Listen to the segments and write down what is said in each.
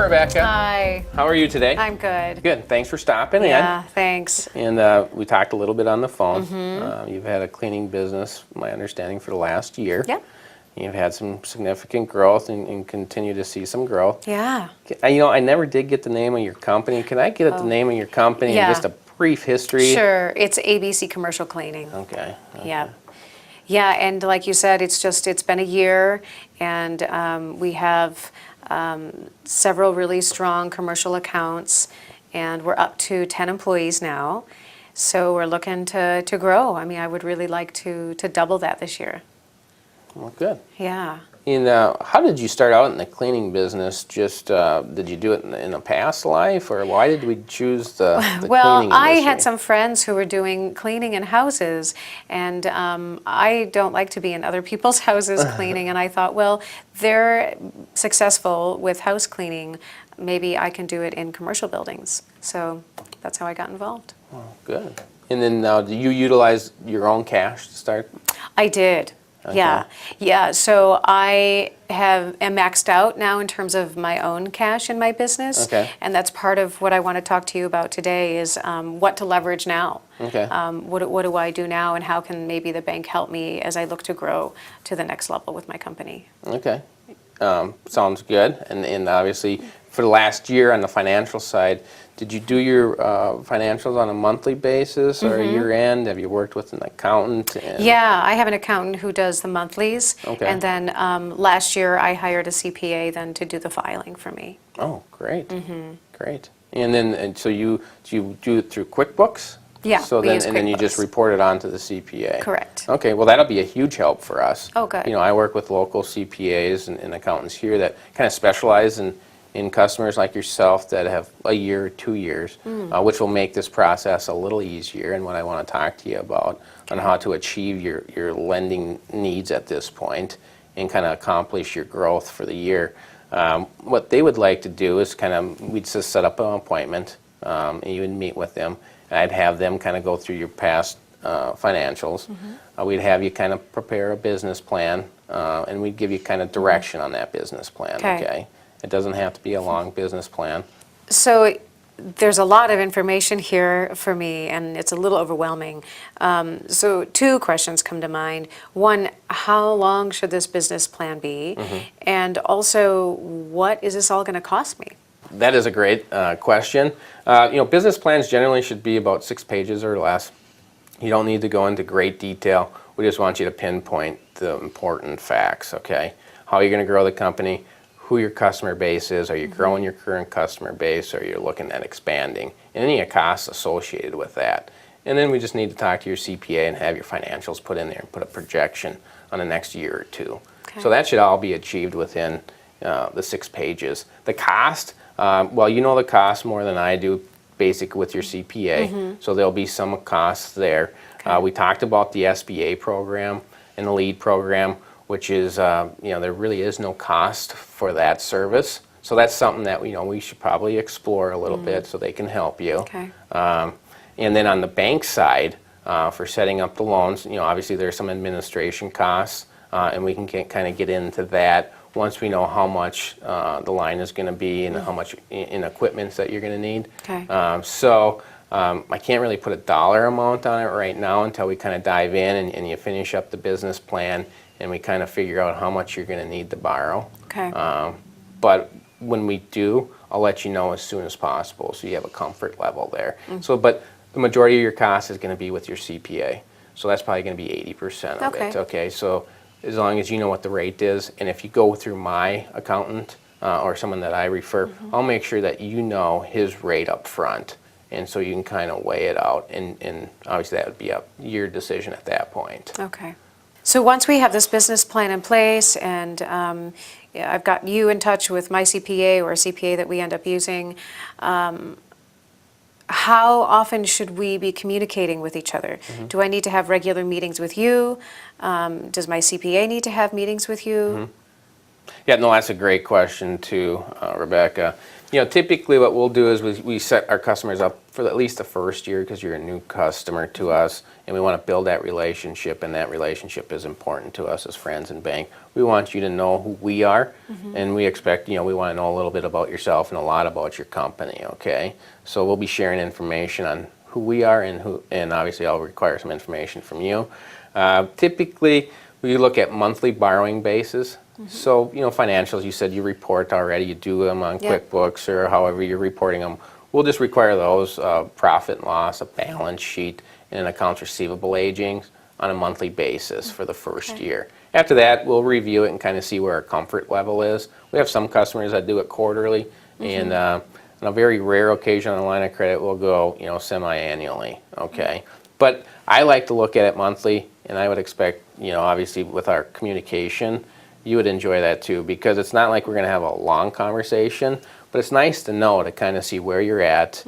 Rebecca. Hi. How are you today? I'm good. Good. Thanks for stopping in. Yeah, thanks. And we talked a little bit on the phone. You've had a cleaning business, my understanding, for the last year. Yep. You've had some significant growth and continue to see some growth. Yeah. I never did get the name of your company. Can I get the name of your company Yeah. and just a brief history? Sure. It's ABC Commercial Cleaning. Okay. Yeah. Yeah, and like you said, it's been a year, and we have several really strong commercial accounts, and we're up to 10 employees now. So we're looking to grow. I mean, I would really like to double that this year. Well, good. Yeah. And how did you start out in the cleaning business? Just did you do it in a past life, or why did we choose the Well, cleaning I industry? had some friends who were doing cleaning in houses, and I don't like to be in other people's houses cleaning, and I thought, well, they're successful with house cleaning, maybe I can do it in commercial buildings. So that's how I got involved. Oh, good. And then do you utilize your own cash to start? I did. Okay. Yeah. So I am maxed out now in terms of my own cash in my business. Okay. And that's part of what I want to talk to you about today is what to leverage now. Okay. What do I do now, and how can maybe the bank help me as I look to grow to the next level with my company? Okay. Sounds good. And obviously, for the last year on the financial side, did you do your financials on a monthly basis or a year end? Have you worked with an accountant? Yeah, I have an accountant who does the monthlies. Okay. And then last year I hired a CPA then to do the filing for me. Oh, great. Great. And so you do it through QuickBooks? Yeah, So we then use and then you just QuickBooks. report it on to the CPA. Correct. Okay, well that'll be a huge help for us. Oh, good. I work with local CPAs and accountants here that kind of specialize in customers like yourself that have a year or 2 years, which will make this process a little easier, and what I want to talk to you about on how to achieve your lending needs at this point and kind of accomplish your growth for the year. What they would like to do is we'd just set up an appointment, and you would meet with them, and I'd have them kind of go through your past financials. We'd have you kind of prepare a business plan, and we'd give you kind of direction on that business plan, okay? It doesn't have to be a long business plan. So there's a lot of information here for me, and it's a little overwhelming. So two questions come to mind. One, how long should this business plan be? And also, what is this all going to cost me? That is a great question. Business plans generally should be about 6 pages or less. You don't need to go into great detail. We just want you to pinpoint the important facts, okay? How you're going to grow the company, who your customer base is, are you growing your current customer base, or you're looking at expanding, and any costs associated with that. And then we just need to talk to your CPA and have your financials put in there and put a projection on the next year or two. Okay. So that should all be achieved within the 6 pages. The cost, well, you know the cost more than I do, basic with your CPA, so there'll be some costs there. Okay. We talked about the SBA program and the LEAD program, which is, there really is no cost for that service. So that's something that, we should probably explore a little bit so they can help you. Okay. And then on the bank side, for setting up the loans, obviously there's some administration costs, and we can kind of get into that once we know how much the line is going to be and how much in equipment that you're going to need. Okay. I can't really put a dollar amount on it right now until we kind of dive in and you finish up the business plan and we kind of figure out how much you're going to need to borrow. Okay. But when we do, I'll let you know as soon as possible so you have a comfort level there. But the majority of your cost is going to be with your CPA. So that's probably going to be 80% of it. Okay. So as long as you know what the rate is, and if you go through my accountant or someone that I refer, I'll make sure that you know his rate up front. And so you can kind of weigh it out. And obviously that would be your decision at that point. Okay. So once we have this business plan in place and I've got you in touch with my CPA or a CPA that we end up using, how often should we be communicating with each other? Do I need to have regular meetings with you? Does my CPA need to have meetings with you? Yeah, no, that's a great question too, Rebecca. Typically what we'll do is we set our customers up for at least the first year because you're a new customer to us, and we want to build that relationship, and that relationship is important to us as Frandsen Bank. We want you to know who we are, and we expect, we want to know a little bit about yourself and a lot about your company, okay? So we'll be sharing information on who we are and obviously I'll require some information from you. Typically, we look at monthly borrowing basis. So, financials, you said you report already, you do them on QuickBooks or however you're reporting them. We'll just require those, profit and loss, a balance sheet, and an accounts receivable aging on a monthly basis for the first year. After that, we'll review it and kind of see where our comfort level is. We have some customers that do it quarterly, and on a very rare occasion on a line of credit, we'll go, semi-annually, okay? But I like to look at it monthly, and I would expect, obviously with our communication, you would enjoy that too, because it's not like we're going to have a long conversation, but it's nice to know, to kind of see where you're at.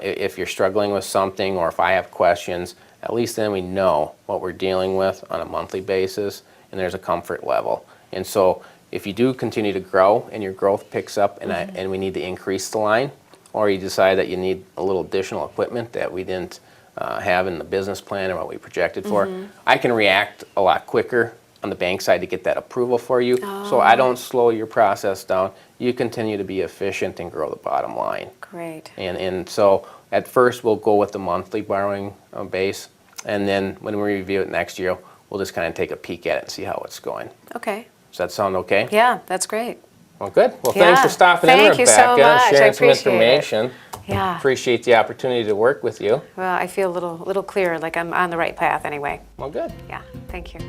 If you're struggling with something, or if I have questions, at least then we know what we're dealing with on a monthly basis, and there's a comfort level. And so if you do continue to grow and your growth picks up and we need to increase the line, or you decide that you need a little additional equipment that we didn't have in the business plan or what we projected for, I can react a lot quicker on the bank side to get that approval for you. So I don't slow your process down. You continue to be efficient and grow the bottom line. Great. And so at first we'll go with the monthly borrowing base, and then when we review it next year, we'll just kind of take a peek at it and see how it's going. Okay. Does that sound okay? Yeah, that's great. Well, good. Well, thanks for stopping in, Thank you Rebecca, so much. and I sharing some appreciate it. information. Yeah. Appreciate the opportunity to work with you. Well, I feel a little clearer, like I'm on the right path anyway. Well, good. Yeah, thank you.